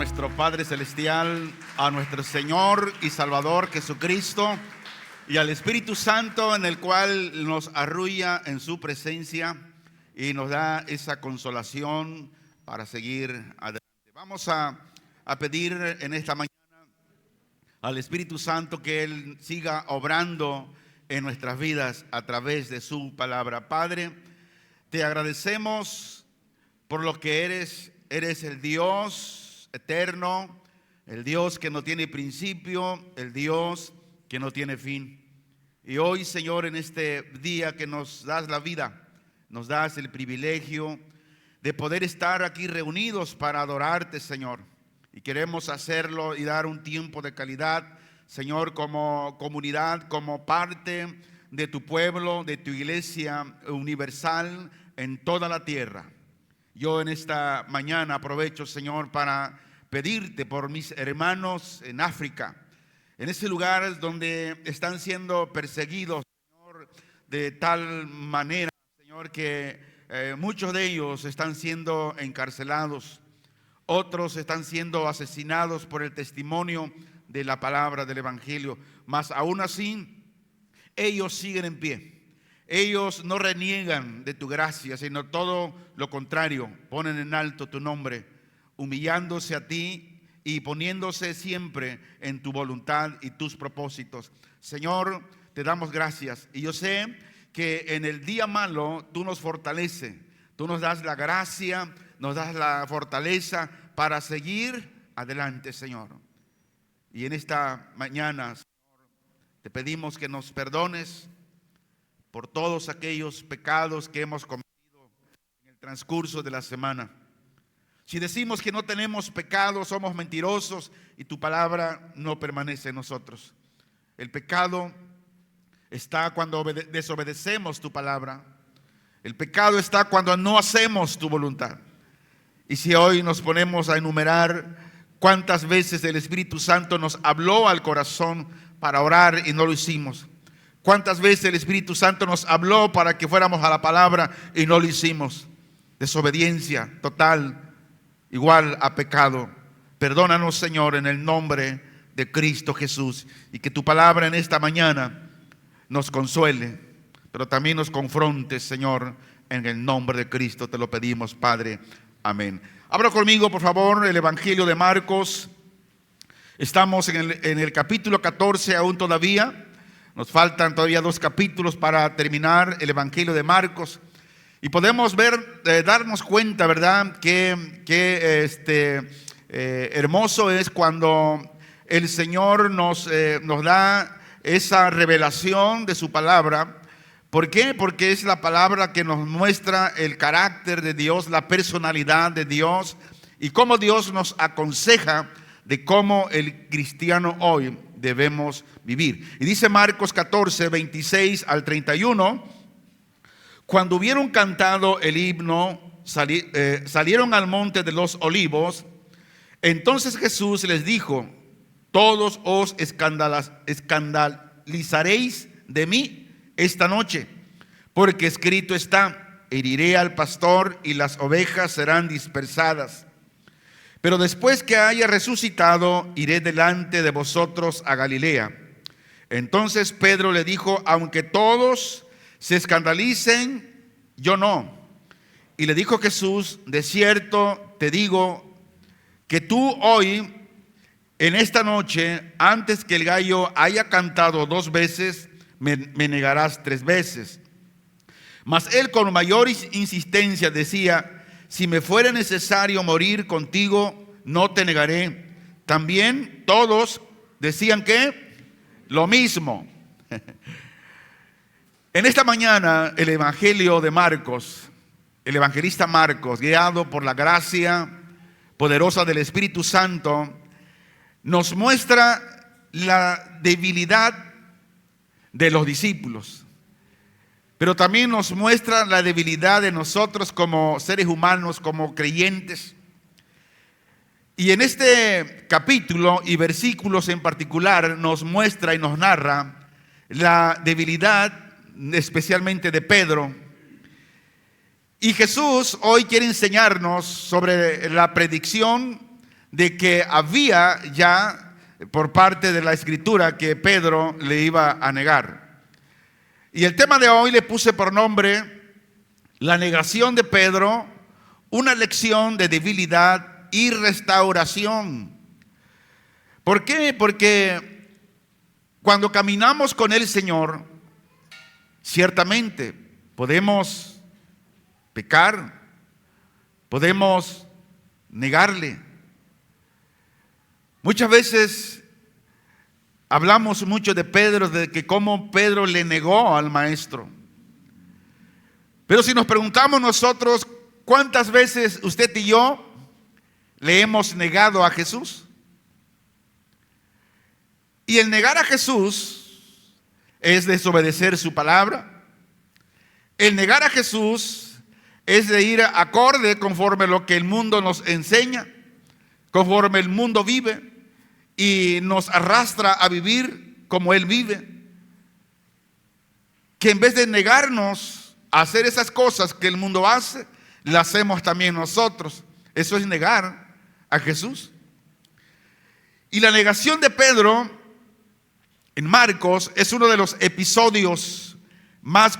nuestro Padre Celestial, a nuestro Señor y Salvador Jesucristo y al Espíritu Santo, en el cual nos arrulla en su presencia y nos da esa consolación para seguir adelante. Vamos a pedir en esta mañana al Espíritu Santo que Él siga obrando en nuestras vidas a través de su palabra. Padre, te agradecemos por lo que eres. Eres el Dios eterno, el Dios que no tiene principio, el Dios que no tiene fin. Y hoy, Señor, en este día que nos das la vida, nos das el privilegio de poder estar aquí reunidos para adorarte, Señor. Y queremos hacerlo y dar un tiempo de calidad, Señor, como comunidad, como parte de tu pueblo, de tu iglesia universal en toda la tierra. Yo en esta mañana aprovecho, Señor, para pedirte por mis hermanos en África, en ese lugar donde están siendo perseguidos, Señor, de tal manera, Señor, que muchos de ellos están siendo encarcelados, otros están siendo asesinados por el testimonio de la palabra del Evangelio, mas aún así ellos siguen en pie. Ellos no reniegan de tu gracia, sino todo lo contrario, ponen en alto tu nombre, humillándose a ti y poniéndose siempre en tu voluntad y tus propósitos. Señor, te damos gracias. Y yo sé que en el día malo tú nos fortaleces, tú nos das la gracia, nos das la fortaleza para seguir adelante, Señor. Y en esta mañana, Señor, te pedimos que nos perdones por todos aquellos pecados que hemos cometido en el transcurso de la semana. Si decimos que no tenemos pecado, somos mentirosos y tu palabra no permanece en nosotros. El pecado está cuando desobedecemos tu palabra. El pecado está cuando no hacemos tu voluntad. Y si hoy nos ponemos a enumerar cuántas veces el Espíritu Santo nos habló al corazón para orar y no lo hicimos. ¿Cuántas veces el Espíritu Santo nos habló para que fuéramos a la palabra y no lo hicimos? Desobediencia total, igual a pecado. Perdónanos, Señor, en el nombre de Cristo Jesús. Y que tu palabra en esta mañana nos consuele, pero también nos confronte, Señor, en el nombre de Cristo. Te lo pedimos, Padre. Amén. Abra conmigo, por favor, el Evangelio de Marcos. Estamos en el capítulo 14 aún todavía. Nos faltan todavía 2 capítulos para terminar el Evangelio de Marcos. Y podemos ver, darnos cuenta, ¿verdad? Que hermoso es cuando el Señor nos da esa revelación de su palabra. ¿Por qué? Porque es la palabra que nos muestra el carácter de Dios, la personalidad de Dios y cómo Dios nos aconseja de cómo el cristiano hoy debemos vivir. Y dice Marcos 14, 26 al 31, cuando hubieron cantado el himno, salieron al monte de los olivos. Entonces Jesús les dijo: todos os escandalizaréis de mí esta noche, porque escrito está: heriré al pastor y las ovejas serán dispersadas. Pero después que haya resucitado, iré delante de vosotros a Galilea. Entonces Pedro le dijo: aunque todos se escandalicen, yo no. Y le dijo Jesús: de cierto te digo que tú hoy, en esta noche, antes que el gallo haya cantado 2 veces, me negarás 3 veces. Mas él con mayor insistencia decía: si me fuera necesario morir contigo, no te negaré. También todos decían que lo mismo. En esta mañana el Evangelio de Marcos, el evangelista Marcos, guiado por la gracia poderosa del Espíritu Santo, nos muestra la debilidad de los discípulos. Pero también nos muestra la debilidad de nosotros como seres humanos, como creyentes. Y en este capítulo y versículos en particular nos muestra y nos narra la debilidad especialmente de Pedro. Y Jesús hoy quiere enseñarnos sobre la predicción de que había ya por parte de la Escritura que Pedro le iba a negar. Y el tema de hoy le puse por nombre la negación de Pedro, una lección de debilidad y restauración. ¿Por qué? Porque cuando caminamos con el Señor, ciertamente podemos pecar, podemos negarle. Muchas veces hablamos mucho de Pedro, de que cómo Pedro le negó al maestro. Pero si nos preguntamos nosotros, ¿cuántas veces usted y yo le hemos negado a Jesús? Y el negar a Jesús es desobedecer su palabra. El negar a Jesús es de ir acorde conforme lo que el mundo nos enseña, conforme el mundo vive y nos arrastra a vivir como Él vive. Que en vez de negarnos a hacer esas cosas que el mundo hace, las hacemos también nosotros. Eso es negar a Jesús. Y la negación de Pedro en Marcos es uno de los episodios más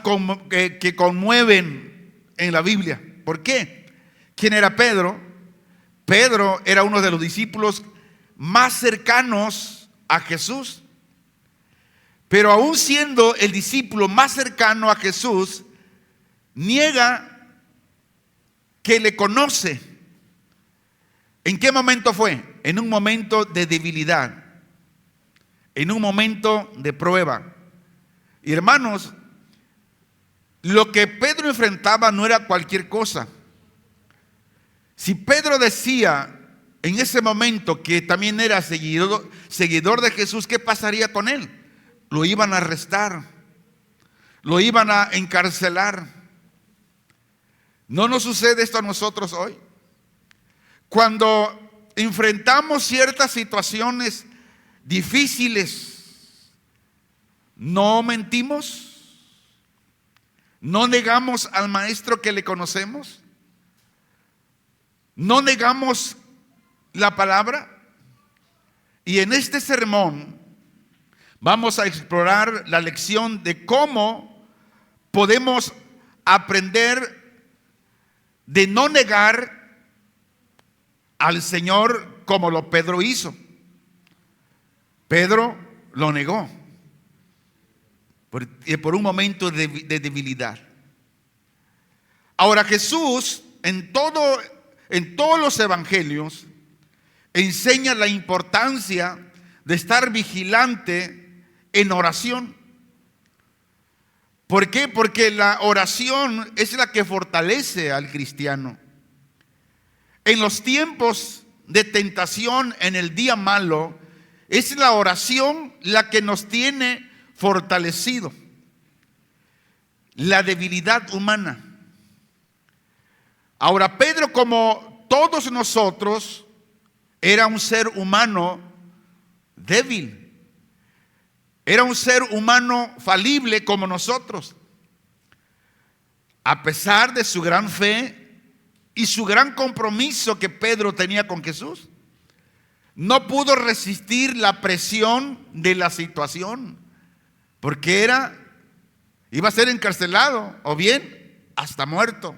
que conmueven en la Biblia. ¿Por qué? ¿Quién era Pedro? Pedro era uno de los discípulos más cercanos a Jesús. Pero aún siendo el discípulo más cercano a Jesús, niega que le conoce. ¿En qué momento fue? En un momento de debilidad, en un momento de prueba. Y hermanos, lo que Pedro enfrentaba no era cualquier cosa. Si Pedro decía en ese momento que también era seguidor de Jesús, ¿qué pasaría con él? Lo iban a arrestar, lo iban a encarcelar. ¿No nos sucede esto a nosotros hoy? Cuando enfrentamos ciertas situaciones difíciles, ¿no mentimos? ¿No negamos al maestro que le conocemos? ¿No negamos la palabra? Y en este sermón vamos a explorar la lección de cómo podemos aprender de no negar al Señor como lo Pedro hizo. Pedro lo negó por un momento de debilidad. Ahora Jesús en todos los evangelios enseña la importancia de estar vigilante en oración. ¿Por qué? Porque la oración es la que fortalece al cristiano. En los tiempos de tentación, en el día malo, es la oración la que nos tiene fortalecido. La debilidad humana. Ahora, Pedro, como todos nosotros, era un ser humano débil. Era un ser humano falible como nosotros. A pesar de su gran fe y su gran compromiso que Pedro tenía con Jesús, no pudo resistir la presión de la situación, porque iba a ser encarcelado o bien hasta muerto.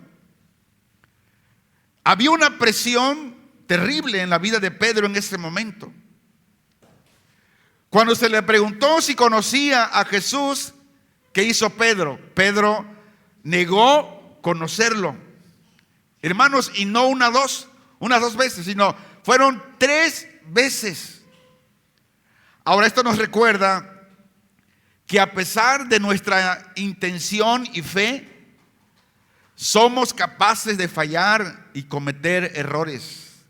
Había una presión terrible en la vida de Pedro en ese momento. Cuando se le preguntó si conocía a Jesús, ¿qué hizo Pedro? Pedro negó conocerlo. Hermanos, y no unas dos veces, sino fueron 3 veces. Ahora esto nos recuerda que a pesar de nuestra intención y fe, somos capaces de fallar y cometer errores.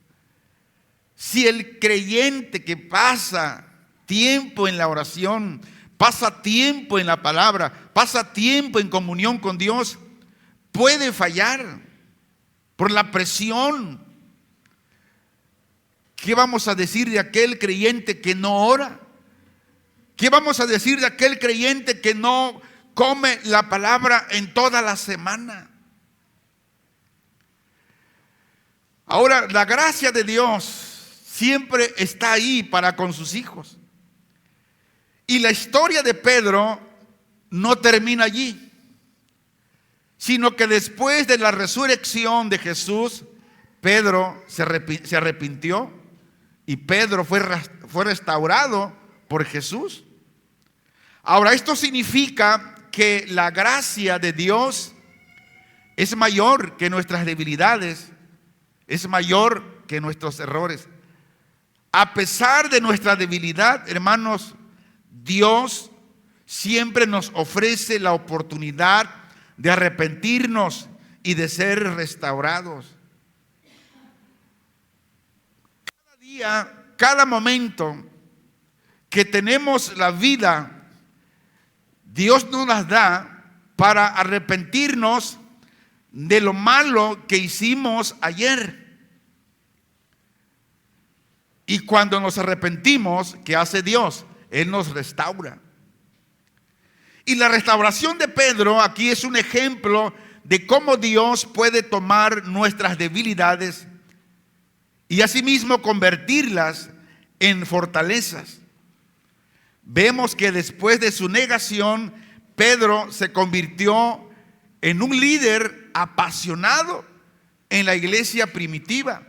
Si el creyente que pasa tiempo en la oración, pasa tiempo en la palabra, pasa tiempo en comunión con Dios, puede fallar por la presión. ¿Qué vamos a decir de aquel creyente que no ora? ¿Qué vamos a decir de aquel creyente que no come la palabra en toda la semana? Ahora, la gracia de Dios siempre está ahí para con sus hijos. Y la historia de Pedro no termina allí, sino que después de la resurrección de Jesús, Pedro se arrepintió y Pedro fue restaurado por Jesús. Ahora, esto significa que la gracia de Dios es mayor que nuestras debilidades, es mayor que nuestros errores. A pesar de nuestra debilidad, hermanos, Dios siempre nos ofrece la oportunidad de arrepentirnos y de ser restaurados. Cada día, cada momento que tenemos la vida, Dios nos las da para arrepentirnos de lo malo que hicimos ayer. Y cuando nos arrepentimos, ¿qué hace Dios? Él nos restaura. Y la restauración de Pedro aquí es un ejemplo de cómo Dios puede tomar nuestras debilidades y asimismo convertirlas en fortalezas. Vemos que después de su negación, Pedro se convirtió en un líder apasionado en la iglesia primitiva.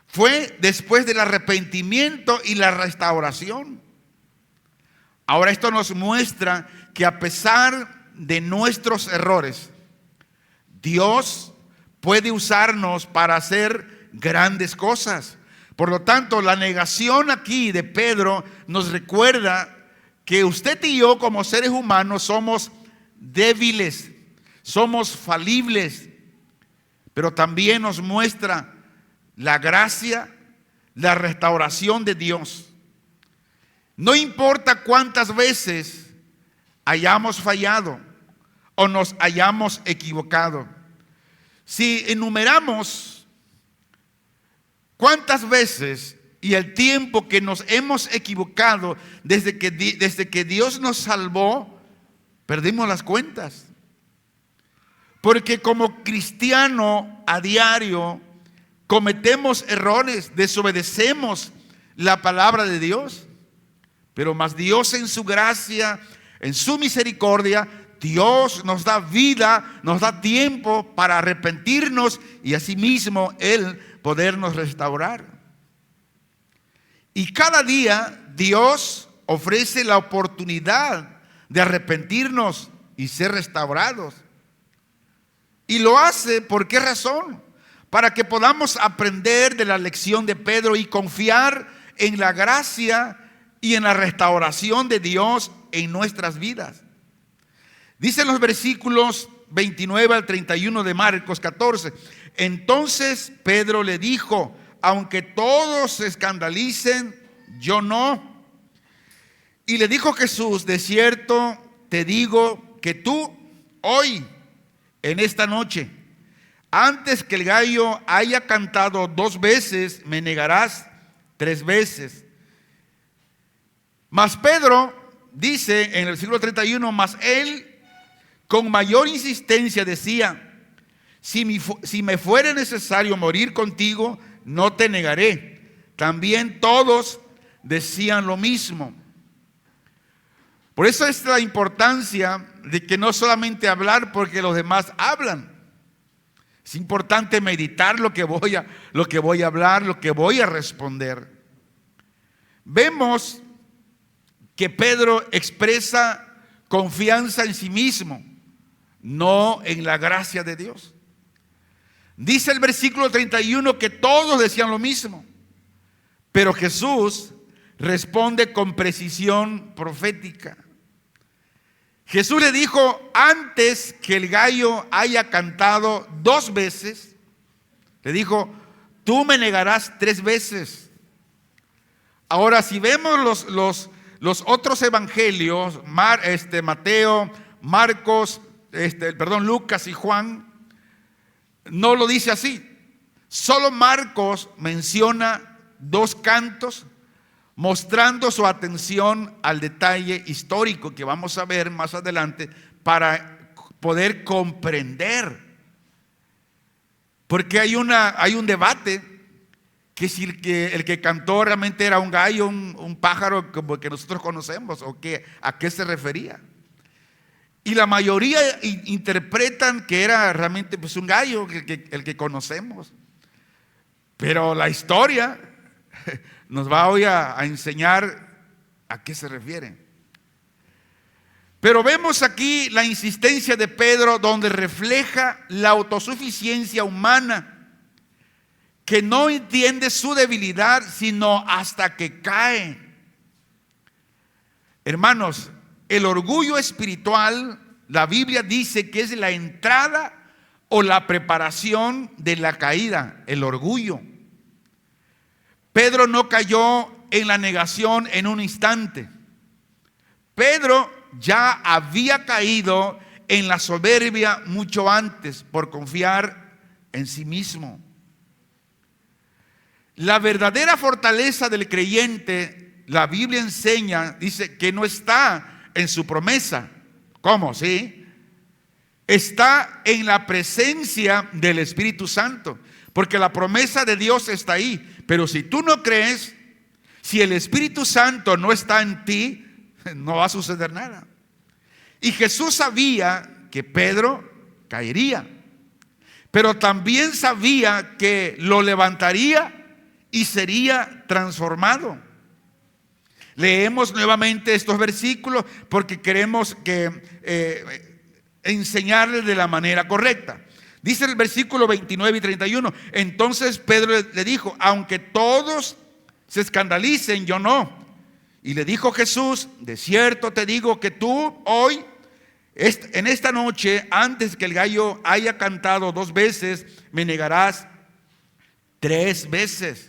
Fue después del arrepentimiento y la restauración. Ahora esto nos muestra que a pesar de nuestros errores, Dios puede usarnos para hacer grandes cosas. Por lo tanto, la negación aquí de Pedro nos recuerda que usted y yo como seres humanos somos débiles, somos falibles, pero también nos muestra la gracia, la restauración de Dios. No importa cuántas veces hayamos fallado o nos hayamos equivocado. Si enumeramos cuántas veces y el tiempo que nos hemos equivocado desde que Dios nos salvó, perdimos las cuentas. Porque como cristiano a diario cometemos errores, desobedecemos la palabra de Dios. Pero más Dios en su gracia, en su misericordia, Dios nos da vida, nos da tiempo para arrepentirnos y asimismo Él podernos restaurar. Y cada día Dios ofrece la oportunidad de arrepentirnos y ser restaurados. Y lo hace, ¿por qué razón? Para que podamos aprender de la lección de Pedro y confiar en la gracia y en la restauración de Dios en nuestras vidas. Dicen los versículos 29 al 31 de Marcos 14. Entonces Pedro le dijo: aunque todos se escandalicen, yo no. Y le dijo Jesús: de cierto te digo que tú hoy, en esta noche, antes que el gallo haya cantado 2 veces, me negarás 3 veces. Mas Pedro dice en el versículo 31, mas él con mayor insistencia decía: si me fuere necesario morir contigo, no te negaré. También todos decían lo mismo. Por eso es la importancia de que no solamente hablar porque los demás hablan. Es importante meditar lo que voy a hablar, lo que voy a responder. Vemos que Pedro expresa confianza en sí mismo, no en la gracia de Dios. Dice el versículo 31 que todos decían lo mismo, pero Jesús responde con precisión profética. Jesús le dijo: antes que el gallo haya cantado 2 veces, le dijo: tú me negarás 3 veces. Ahora, si vemos los otros evangelios, Mateo, Marcos, Lucas y Juan, no lo dice así. Solo Marcos menciona 2 cantos, mostrando su atención al detalle histórico que vamos a ver más adelante para poder comprender. Porque hay un debate que si el que cantó realmente era un gallo, un pájaro como el que nosotros conocemos, o a qué se refería. Y la mayoría interpretan que era realmente pues un gallo, el que conocemos. Pero la historia nos va hoy a enseñar a qué se refiere. Pero vemos aquí la insistencia de Pedro, donde refleja la autosuficiencia humana, que no entiende su debilidad sino hasta que cae. Hermanos, el orgullo espiritual, la Biblia dice que es la entrada o la preparación de la caída, el orgullo. Pedro no cayó en la negación en un instante. Pedro ya había caído en la soberbia mucho antes por confiar en sí mismo. La verdadera fortaleza del creyente, la Biblia enseña, dice que no está en su promesa. ¿Cómo? ¿Sí? Está en la presencia del Espíritu Santo, porque la promesa de Dios está ahí. Pero si tú no crees, si el Espíritu Santo no está en ti, no va a suceder nada. Y Jesús sabía que Pedro caería, pero también sabía que lo levantaría y sería transformado. Leemos nuevamente estos versículos porque queremos enseñarles de la manera correcta. Dice el versículo 29 y 31. Entonces Pedro le dijo: aunque todos se escandalicen, yo no. Y le dijo Jesús: de cierto te digo que tú hoy, en esta noche, antes que el gallo haya cantado 2 veces, me negarás 3 veces.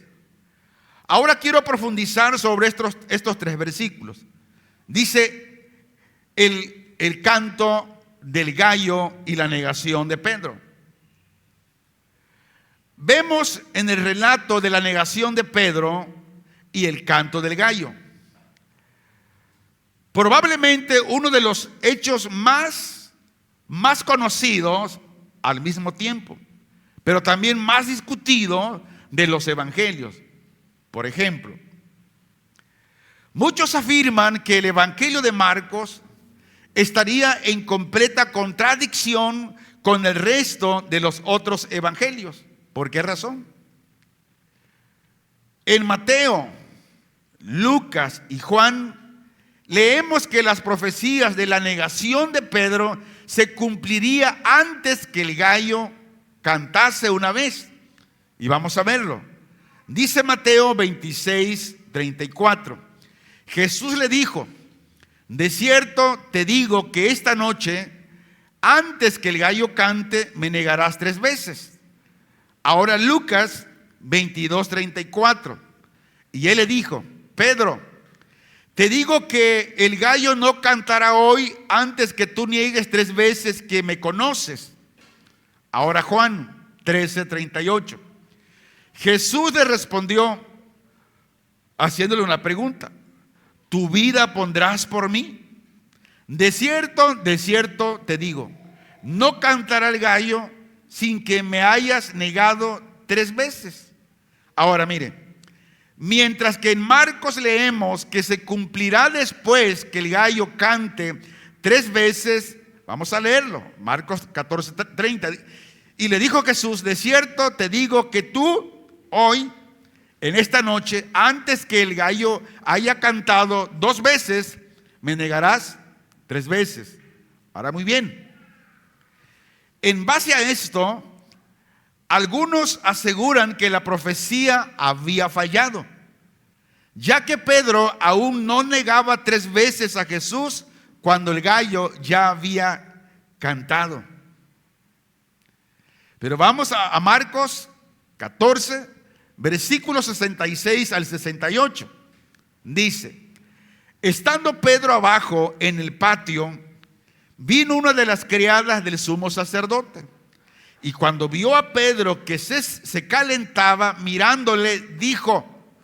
Ahora quiero profundizar sobre estos 3 versículos. Dice el canto del gallo y la negación de Pedro. Vemos en el relato de la negación de Pedro y el canto del gallo probablemente uno de los hechos más conocidos al mismo tiempo, pero también más discutido de los evangelios. Por ejemplo, muchos afirman que el evangelio de Marcos estaría en completa contradicción con el resto de los otros evangelios. ¿Por qué razón? En Mateo, Lucas y Juan leemos que las profecías de la negación de Pedro se cumpliría antes que el gallo cantase una vez. Y vamos a verlo. Dice Mateo 26:34. Jesús le dijo: de cierto te digo que esta noche, antes que el gallo cante, me negarás 3 veces. Ahora Lucas 22:34. Y él le dijo: Pedro, te digo que el gallo no cantará hoy antes que tú niegues 3 veces que me conoces. Ahora Juan 13:38. Jesús le respondió haciéndole una pregunta: ¿tu vida pondrás por mí? De cierto te digo, no cantará el gallo sin que me hayas negado 3 veces. Ahora mire, mientras que en Marcos leemos que se cumplirá después que el gallo cante 3 veces, vamos a leerlo, Marcos 14:30. Y le dijo Jesús: de cierto te digo que tú hoy, en esta noche, antes que el gallo haya cantado 2 veces, me negarás 3 veces. Ahora muy bien, en base a esto, algunos aseguran que la profecía había fallado, ya que Pedro aún no negaba 3 veces a Jesús cuando el gallo ya había cantado. Pero vamos a Marcos 14, versículos 66 al 68. Dice: estando Pedro abajo en el patio, vino una de las criadas del sumo sacerdote, y cuando vio a Pedro que se calentaba mirándole, dijo: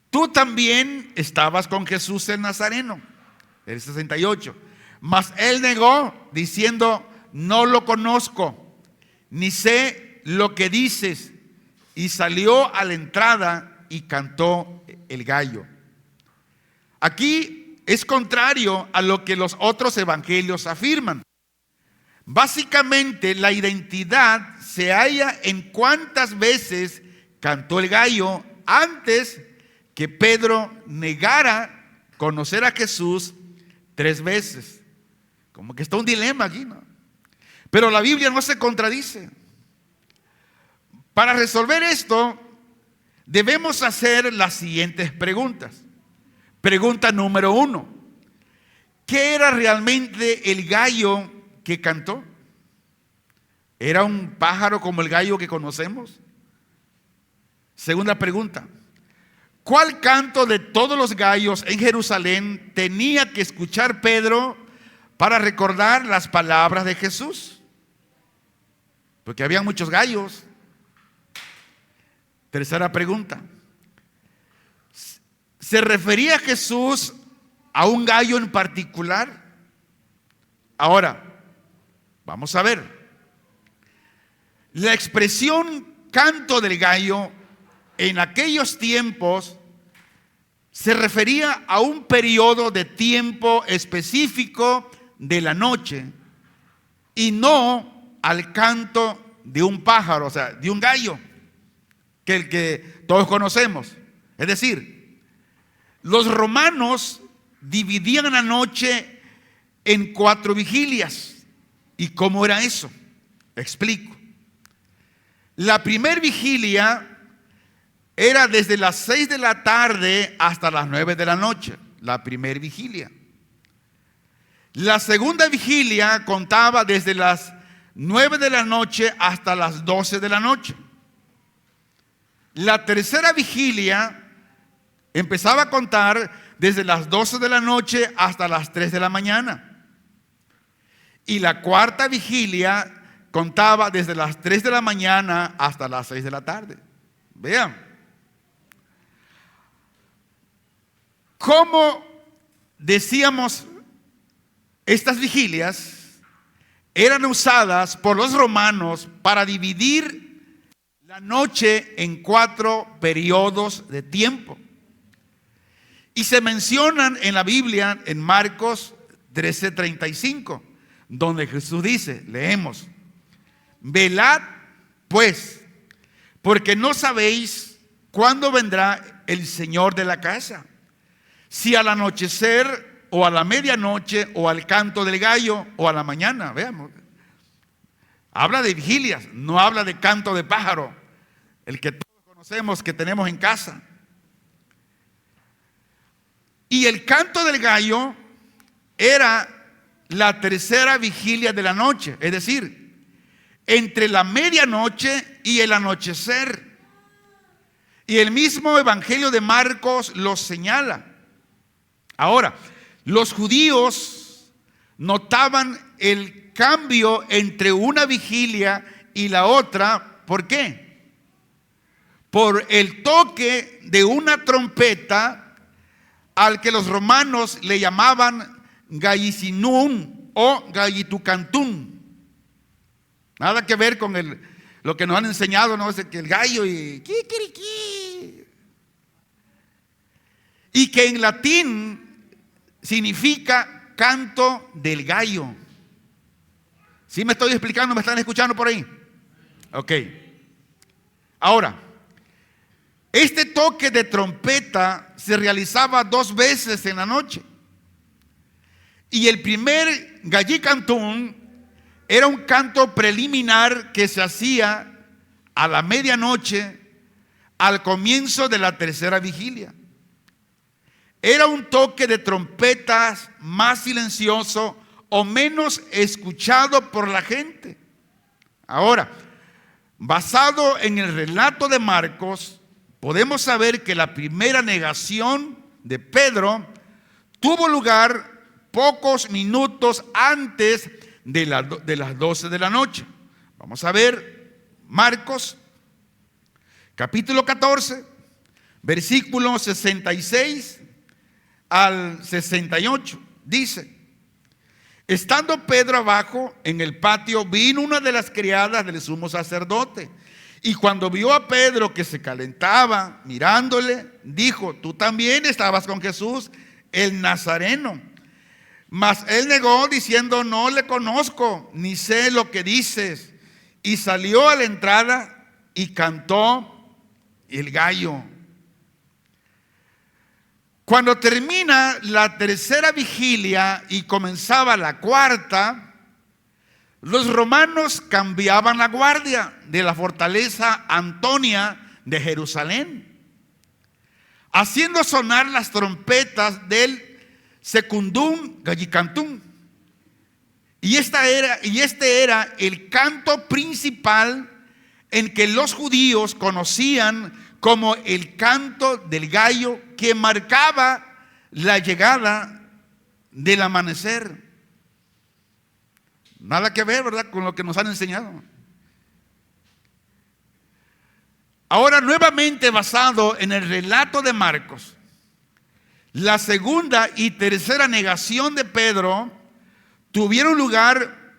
tú también estabas con Jesús el Nazareno. El 68. Mas él negó, diciendo: no lo conozco, ni sé lo que dices. y salió a la entrada y cantó el gallo. Aquí es contrario a lo que los otros evangelios afirman. Básicamente la identidad se halla en cuántas veces cantó el gallo antes que Pedro negara conocer a Jesús 3 veces. Como que está un dilema aquí, ¿no? Pero la Biblia no se contradice. Para resolver esto, debemos hacer las siguientes preguntas. Pregunta número 1. ¿Qué era realmente el gallo que cantó? ¿Era un pájaro como el gallo que conocemos? Segunda pregunta. ¿Cuál canto de todos los gallos en Jerusalén tenía que escuchar Pedro para recordar las palabras de Jesús? Porque había muchos gallos. Tercera pregunta. ¿Se refería Jesús a un gallo en particular? Ahora, vamos a ver. La expresión canto del gallo en aquellos tiempos se refería a un periodo de tiempo específico de la noche y no al canto de un pájaro, o sea, de un gallo, que el que todos conocemos. Es decir, los romanos dividían la noche en 4 vigilias. ¿Y cómo era eso? Explico. La primera vigilia era desde las 6 de la tarde hasta las 9 de la noche, la primera vigilia. La segunda vigilia contaba desde las 9 de la noche hasta las 12 de la noche. La tercera vigilia empezaba a contar desde las 12 de la noche hasta las 3 de la mañana. Y la cuarta vigilia contaba desde las 3 de la mañana hasta las 6 de la tarde. Vean. Como decíamos, estas vigilias eran usadas por los romanos para dividir la noche en 4 periodos de tiempo. Y se mencionan en la Biblia en Marcos 13:35, donde Jesús dice, leemos: velad pues, porque no sabéis cuándo vendrá el Señor de la casa, si al anochecer o a la medianoche o al canto del gallo o a la mañana. Veamos, habla de vigilias, no habla de canto de pájaro, el que todos conocemos, que tenemos en casa. Y el canto del gallo era la tercera vigilia de la noche, es decir, entre la medianoche y el anochecer. Y el mismo Evangelio de Marcos lo señala. Ahora, los judíos notaban el cambio entre una vigilia y la otra. ¿Por qué? Por el toque de una trompeta al que los romanos le llamaban gallicinum o gallitucantún. Nada que ver con lo que nos han enseñado, ¿no? Es que el gallo y kikiriki. Y que en latín significa canto del gallo. ¿Sí me estoy explicando? ¿Me están escuchando por ahí? Ok. Ahora, este toque de trompeta se realizaba 2 veces en la noche. Y el primer gallicantún era un canto preliminar que se hacía a la medianoche al comienzo de la tercera vigilia. Era un toque de trompetas más silencioso o menos escuchado por la gente. Ahora, basado en el relato de Marcos, podemos saber que la primera negación de Pedro tuvo lugar pocos minutos antes de las 12 de la noche. Vamos a ver Marcos capítulo 14, versículos 66 al 68. Dice: estando Pedro abajo en el patio, vino una de las criadas del sumo sacerdote Y cuando vio a Pedro que se calentaba mirándole, dijo: tú también estabas con Jesús, el Nazareno. Mas él negó diciendo: no le conozco, ni sé lo que dices. Y salió a la entrada y cantó el gallo. Cuando termina la tercera vigilia y comenzaba la cuarta, los romanos cambiaban la guardia de la fortaleza Antonia de Jerusalén, haciendo sonar las trompetas del secundum gallicantum. Y este era el canto principal en que los judíos conocían como el canto del gallo, que marcaba la llegada del amanecer. Nada que ver, ¿verdad?, con lo que nos han enseñado. Ahora, nuevamente basado en el relato de Marcos, la segunda y tercera negación de Pedro tuvieron lugar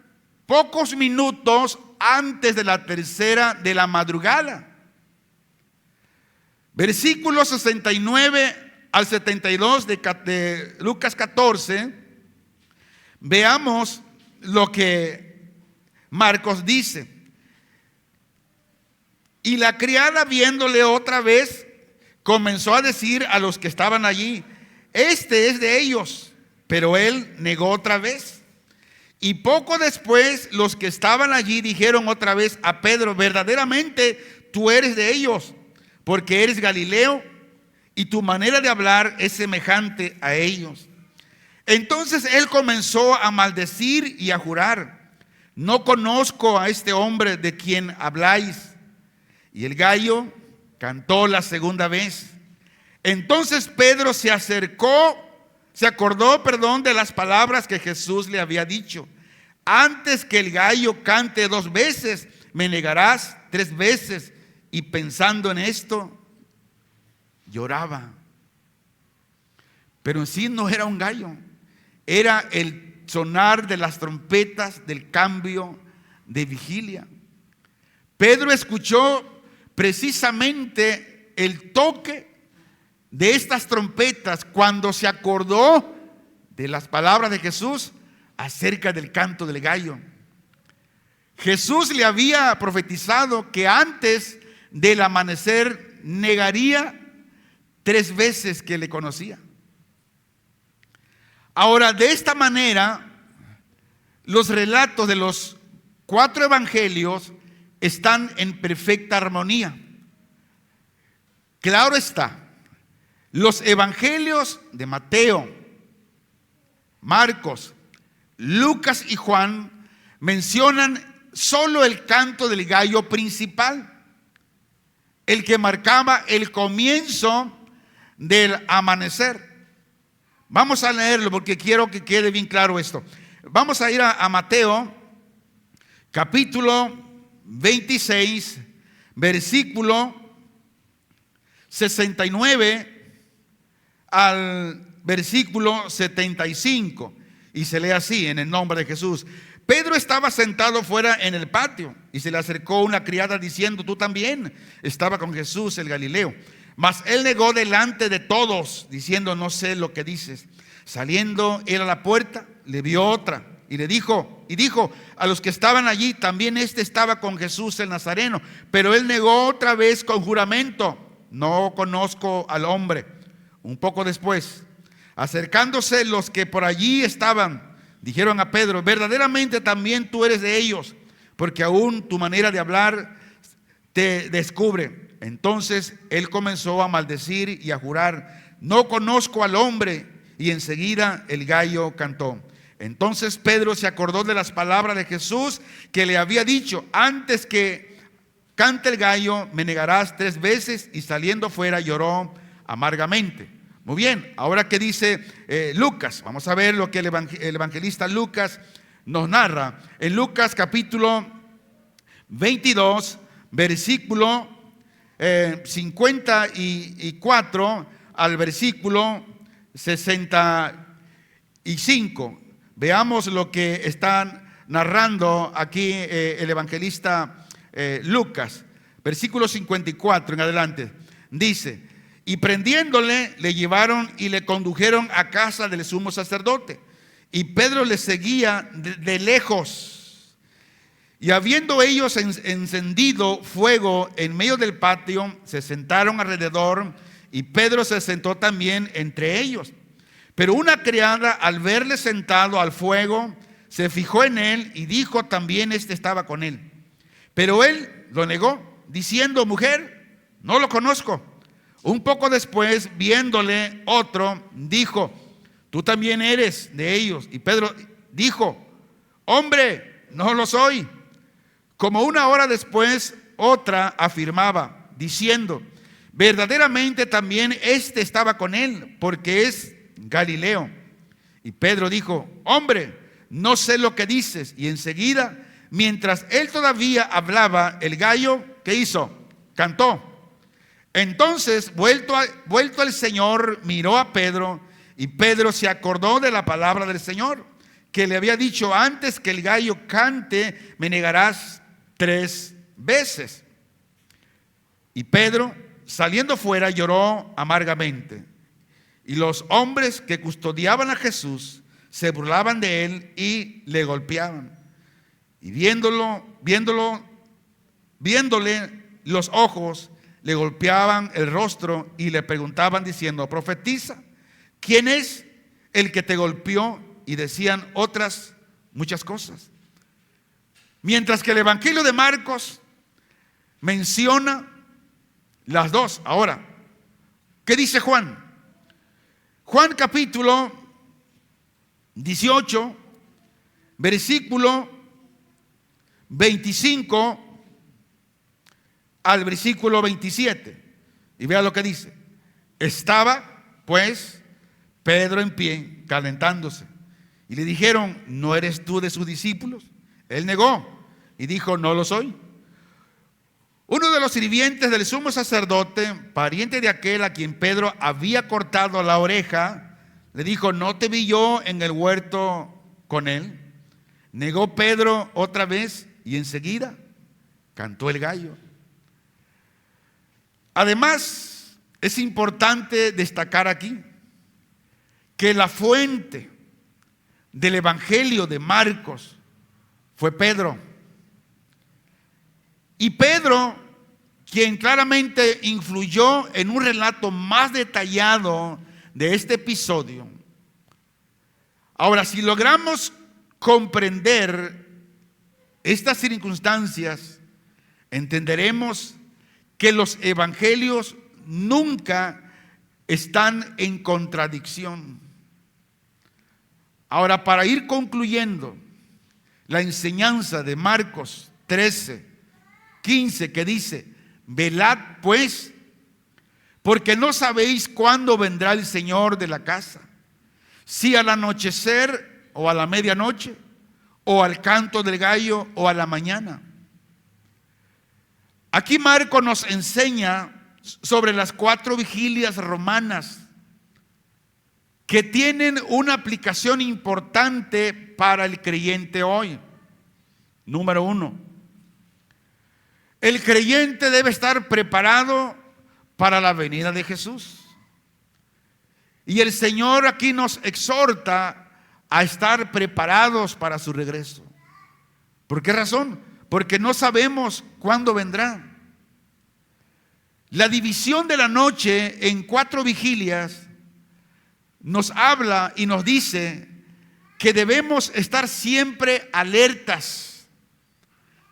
pocos minutos antes de la tercera de la madrugada. Versículos 69 al 72 de Lucas 14, veamos lo que Marcos dice. Y la criada, viéndole otra vez, comenzó a decir a los que estaban allí: este es de ellos. Pero él negó otra vez. Y poco después los que estaban allí dijeron otra vez a Pedro: verdaderamente tú eres de ellos, porque eres Galileo y tu manera de hablar es semejante a ellos. Entonces él comenzó a maldecir y a jurar: no conozco a este hombre de quien habláis. Y el gallo cantó la segunda vez. Entonces Pedro se acordó de las palabras que Jesús le había dicho: antes que el gallo cante 2 veces, me negarás 3 veces. Y pensando en esto, lloraba. Pero en sí no era un gallo, era el sonar de las trompetas del cambio de vigilia. Pedro escuchó precisamente el toque de estas trompetas cuando se acordó de las palabras de Jesús acerca del canto del gallo. Jesús le había profetizado que antes del amanecer negaría 3 veces que le conocía. Ahora, de esta manera, los relatos de los 4 evangelios están en perfecta armonía. Claro está, los evangelios de Mateo, Marcos, Lucas y Juan mencionan solo el canto del gallo principal, el que marcaba el comienzo del amanecer. Vamos a leerlo porque quiero que quede bien claro esto. Vamos a ir a Mateo, capítulo 26, versículo 69 al versículo 75. Y se lee así, en el nombre de Jesús. Pedro estaba sentado fuera en el patio y se le acercó una criada diciendo: tú también estaba con Jesús el Galileo. Mas él negó delante de todos, diciendo: no sé lo que dices. Saliendo él a la puerta, le vio otra y dijo a los que estaban allí: también este estaba con Jesús el Nazareno. Pero él negó otra vez con juramento: no conozco al hombre. Un poco después, acercándose los que por allí estaban, dijeron a Pedro: verdaderamente también tú eres de ellos, porque aún tu manera de hablar te descubre. Entonces él comenzó a maldecir y a jurar: no conozco al hombre. Y enseguida el gallo cantó. Entonces Pedro se acordó de las palabras de Jesús que le había dicho: antes que cante el gallo me negarás 3 veces. Y saliendo fuera lloró amargamente. Muy bien, ahora que dice Lucas, vamos a ver lo que el evangelista Lucas nos narra. En Lucas capítulo 22, versículo 54 al versículo 65. Veamos lo que está narrando aquí el evangelista Lucas. versículo 54 en adelante, dice: y prendiéndole, le llevaron y le condujeron a casa del sumo sacerdote. Y Pedro le seguía de lejos. Y habiendo ellos encendido fuego en medio del patio, se sentaron alrededor, y Pedro se sentó también entre ellos. Pero una criada, al verle sentado al fuego, se fijó en él y dijo también estaba con él. Pero él lo negó, diciendo: mujer, no lo conozco. Un poco después, viéndole otro, dijo: tú también eres de ellos. Y Pedro dijo: hombre, no lo soy. Como una hora después, otra afirmaba, diciendo: verdaderamente también estaba con él, porque es Galileo. Y Pedro dijo: hombre, no sé lo que dices. Y enseguida, mientras él todavía hablaba, el gallo, ¿qué hizo? Cantó. Entonces, vuelto al Señor, miró a Pedro, y Pedro se acordó de la palabra del Señor, que le había dicho: antes que el gallo cante, me negarás 3 veces. Y Pedro, saliendo fuera, lloró amargamente. Y los hombres que custodiaban a Jesús se burlaban de él y le golpeaban. Y viéndole los ojos, le golpeaban el rostro y le preguntaban diciendo: profetiza, ¿quién es el que te golpeó? Y decían otras muchas cosas. Mientras que el Evangelio de Marcos menciona las dos. Ahora, ¿qué dice Juan? Juan capítulo 18, versículo 25 al versículo 27. Y vea lo que dice: estaba pues Pedro en pie, calentándose. Y le dijeron: ¿no eres tú de sus discípulos? Él negó y dijo: no lo soy. Uno de los sirvientes del sumo sacerdote, pariente de aquel a quien Pedro había cortado la oreja, le dijo: ¿no te vi yo en el huerto con él? Negó Pedro otra vez y enseguida cantó el gallo. Además, es importante destacar aquí que la fuente del Evangelio de Marcos fue Pedro. Y Pedro, quien claramente influyó en un relato más detallado de este episodio. Ahora, si logramos comprender estas circunstancias, entenderemos que los evangelios nunca están en contradicción. Ahora, para ir concluyendo la enseñanza de Marcos 13, 15, que dice: velad pues, porque no sabéis cuándo vendrá el Señor de la casa, si al anochecer o a la medianoche, o al canto del gallo o a la mañana. Aquí Marcos nos enseña sobre las 4 vigilias romanas que tienen una aplicación importante para el creyente hoy. Número 1, el creyente debe estar preparado para la venida de Jesús. Y el Señor aquí nos exhorta a estar preparados para su regreso. ¿Por qué razón? Porque no sabemos cuándo vendrá. La división de la noche en 4 vigilias nos habla y nos dice que debemos estar siempre alertas.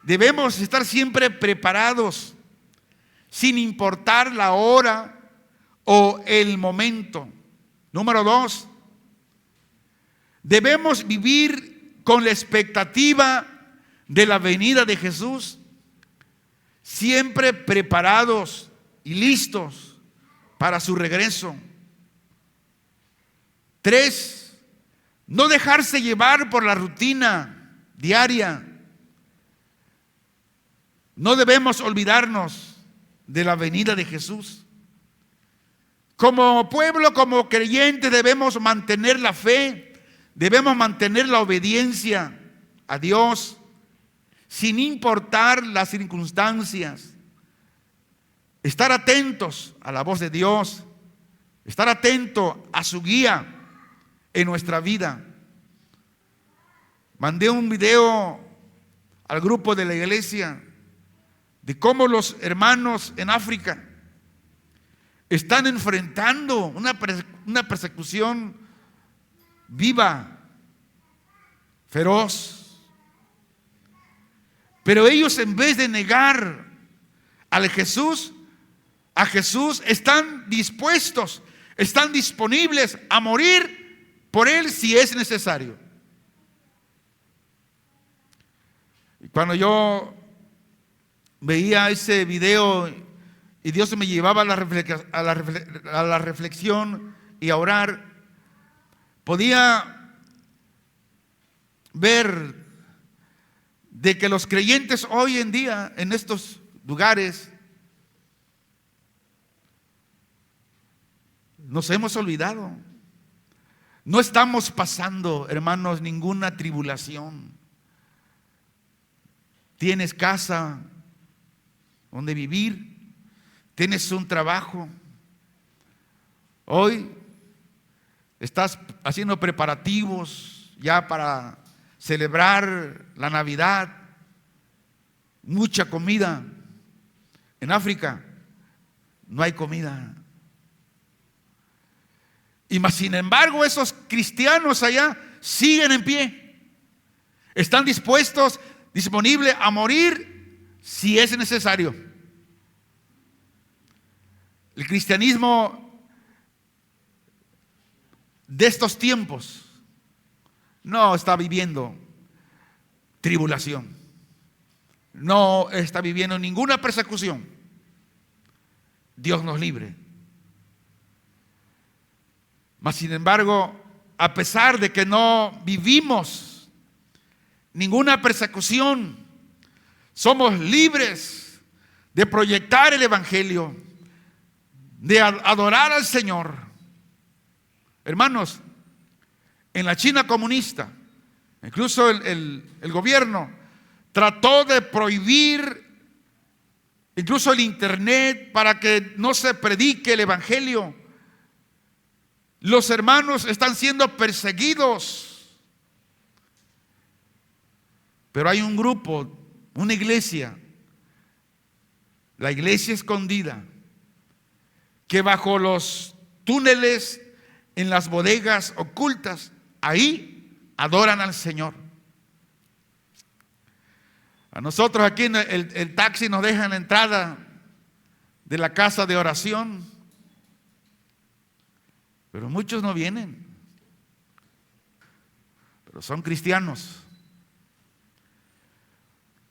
Debemos estar siempre preparados, sin importar la hora o el momento. Número 2, debemos vivir con la expectativa de la venida de Jesús, siempre preparados y listos para su regreso. 3, no dejarse llevar por la rutina diaria. No debemos olvidarnos de la venida de Jesús. Como pueblo, como creyentes, debemos mantener la fe, debemos mantener la obediencia a Dios, sin importar las circunstancias. estar atentos a la voz de Dios, estar atento a su guía en nuestra vida. Mandé un video al grupo de la iglesia de cómo los hermanos en África están enfrentando una persecución viva, feroz. Pero ellos, en vez de negar a Jesús, están dispuestos, están disponibles a morir por Él si es necesario. Y cuando yo veía ese video y Dios me llevaba a la reflexión y a orar, podía ver de que los creyentes hoy en día en estos lugares nos hemos olvidado. No estamos pasando, hermanos, ninguna tribulación. Tienes casa donde vivir, tienes un trabajo. Hoy estás haciendo preparativos ya para celebrar la Navidad, mucha comida. En África no hay comida. Y más sin embargo, esos cristianos allá siguen en pie. Están dispuestos, disponibles a morir si es necesario. El cristianismo de estos tiempos no está viviendo tribulación, no está viviendo ninguna persecución. Dios nos libre. Mas sin embargo, a pesar de que no vivimos ninguna persecución, somos libres de proyectar el evangelio, de adorar al Señor. Hermanos, en la China comunista, incluso el gobierno trató de prohibir incluso el internet para que no se predique el evangelio. Los hermanos están siendo perseguidos. Pero hay un grupo, una iglesia, la iglesia escondida, que bajo los túneles, en las bodegas ocultas, ahí adoran al Señor. A nosotros aquí en el taxi nos dejan la entrada de la casa de oración, pero muchos no vienen, pero son cristianos.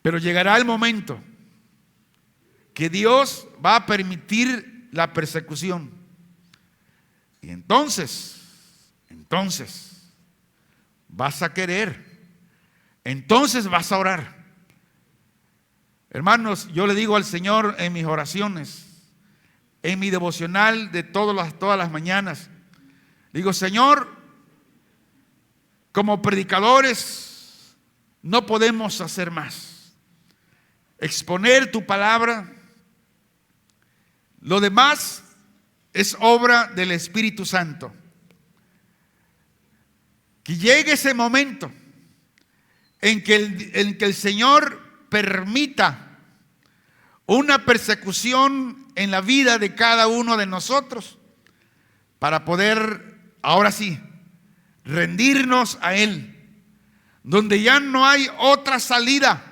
Pero llegará el momento que Dios va a permitir la persecución. Y entonces vas a querer, entonces vas a orar. Hermanos, yo le digo al Señor en mis oraciones, en mi devocional de todas las mañanas, digo: Señor, como predicadores no podemos hacer más. Exponer tu palabra, lo demás es obra del Espíritu Santo. Que llegue ese momento en que el Señor permita una persecución en la vida de cada uno de nosotros, para poder, ahora sí, rendirnos a Él, donde ya no hay otra salida,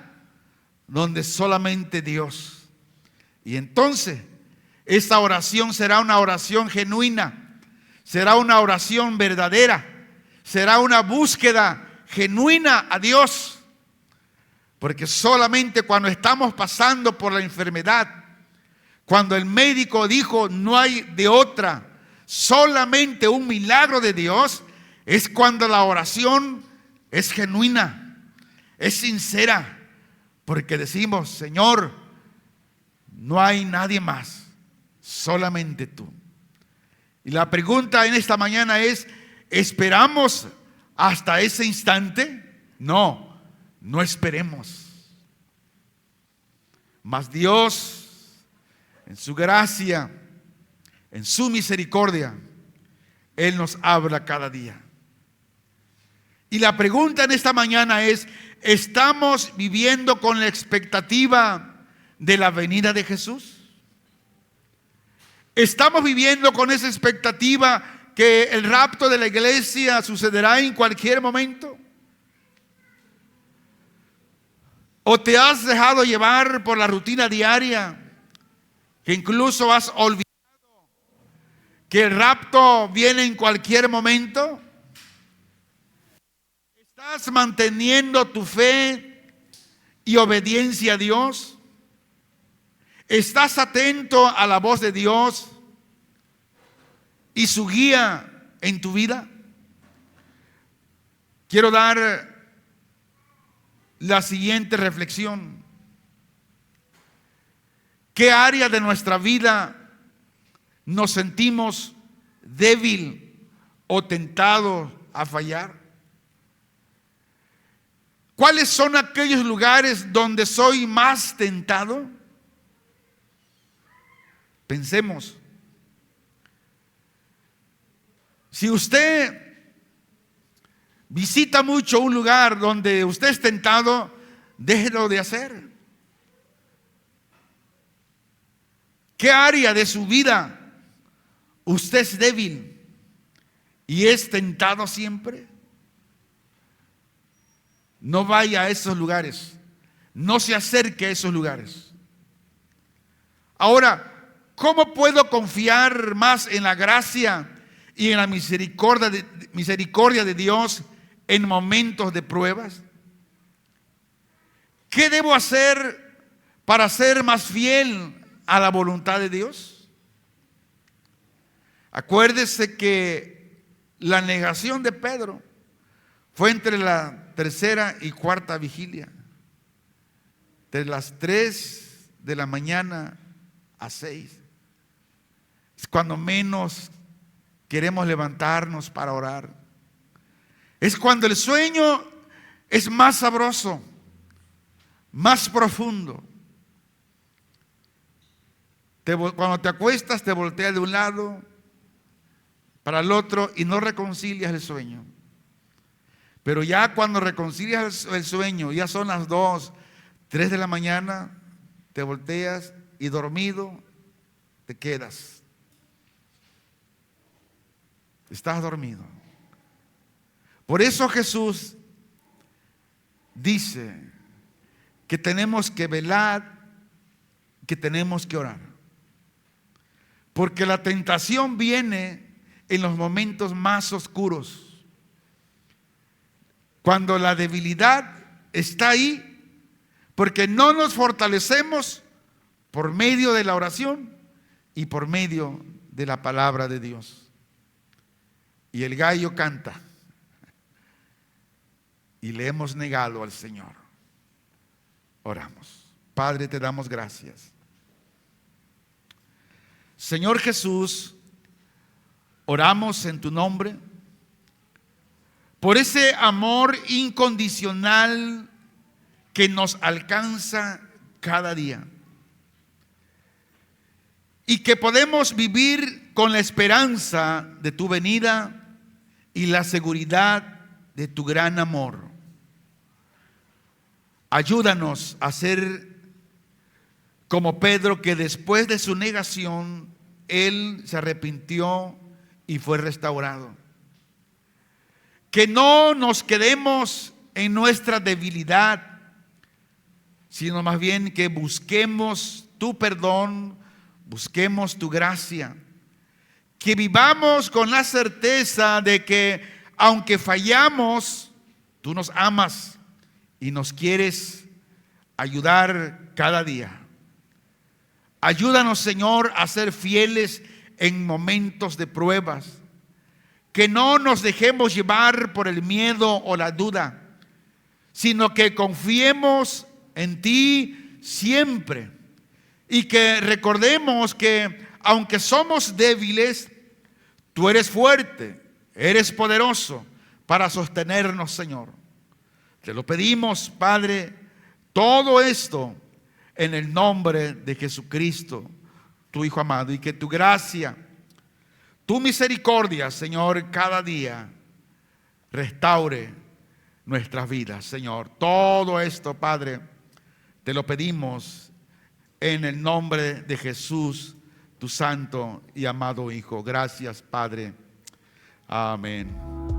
donde solamente Dios. Y entonces esta oración será una oración genuina, será una oración verdadera, será una búsqueda genuina a Dios. Porque solamente cuando estamos pasando por la enfermedad, cuando el médico dijo no hay de otra, solamente un milagro de Dios, es cuando la oración es genuina, es sincera, porque decimos: Señor, no hay nadie más, solamente tú. Y la pregunta en esta mañana es: ¿esperamos hasta ese instante? No esperemos. Mas Dios, en su gracia, en su misericordia, Él nos habla cada día. Y la pregunta en esta mañana es: ¿estamos viviendo con la expectativa de la venida de Jesús? ¿Estamos viviendo con esa expectativa que el rapto de la iglesia sucederá en cualquier momento? ¿O te has dejado llevar por la rutina diaria, que incluso has olvidado que el rapto viene en cualquier momento? ¿Estás manteniendo tu fe y obediencia a Dios? ¿Estás atento a la voz de Dios y su guía en tu vida? Quiero dar la siguiente reflexión. ¿Qué área de nuestra vida nos sentimos débil o tentados a fallar? ¿Cuáles son aquellos lugares donde soy más tentado? Pensemos. Si usted visita mucho un lugar donde usted es tentado, déjelo de hacer. ¿Qué área de su vida usted es débil y es tentado siempre? No vaya a esos lugares. No se acerque a esos lugares. Ahora, ¿cómo puedo confiar más en la gracia y en la misericordia de Dios en momentos de pruebas? ¿Qué debo hacer para ser más fiel a la voluntad de Dios? Acuérdese que la negación de Pedro fue entre la tercera y cuarta vigilia, de las 3 de la mañana a 6. Es cuando menos queremos levantarnos para orar. Es cuando el sueño es más sabroso, más profundo. Cuando te acuestas, te volteas de un lado para el otro y no reconcilias el sueño. Pero ya cuando reconcilias el sueño, ya son las 2, 3 de la mañana, te volteas y dormido te quedas. Estás dormido. Por eso Jesús dice que tenemos que velar, que tenemos que orar. Porque la tentación viene en los momentos más oscuros. Cuando la debilidad está ahí, porque no nos fortalecemos por medio de la oración y por medio de la palabra de Dios. Y el gallo canta y le hemos negado al Señor. Oramos. Padre, te damos gracias. Señor Jesús, oramos en tu nombre por ese amor incondicional que nos alcanza cada día y que podemos vivir con la esperanza de tu venida y la seguridad de tu gran amor. Ayúdanos a ser como Pedro, que después de su negación, él se arrepintió y fue restaurado. Que no nos quedemos en nuestra debilidad, sino más bien que busquemos tu perdón, busquemos tu gracia. Que vivamos con la certeza de que aunque fallamos, tú nos amas y nos quieres ayudar cada día. Ayúdanos, Señor, a ser fieles en momentos de pruebas. Que no nos dejemos llevar por el miedo o la duda, sino que confiemos en ti siempre. Y que recordemos que aunque somos débiles, tú eres fuerte, eres poderoso para sostenernos, Señor. Te lo pedimos, Padre, todo esto en el nombre de Jesucristo, tu Hijo amado, y que tu gracia, tu misericordia, Señor, cada día restaure nuestras vidas, Señor. Todo esto, Padre, te lo pedimos en el nombre de Jesús, tu santo y amado Hijo. Gracias, Padre. Amén.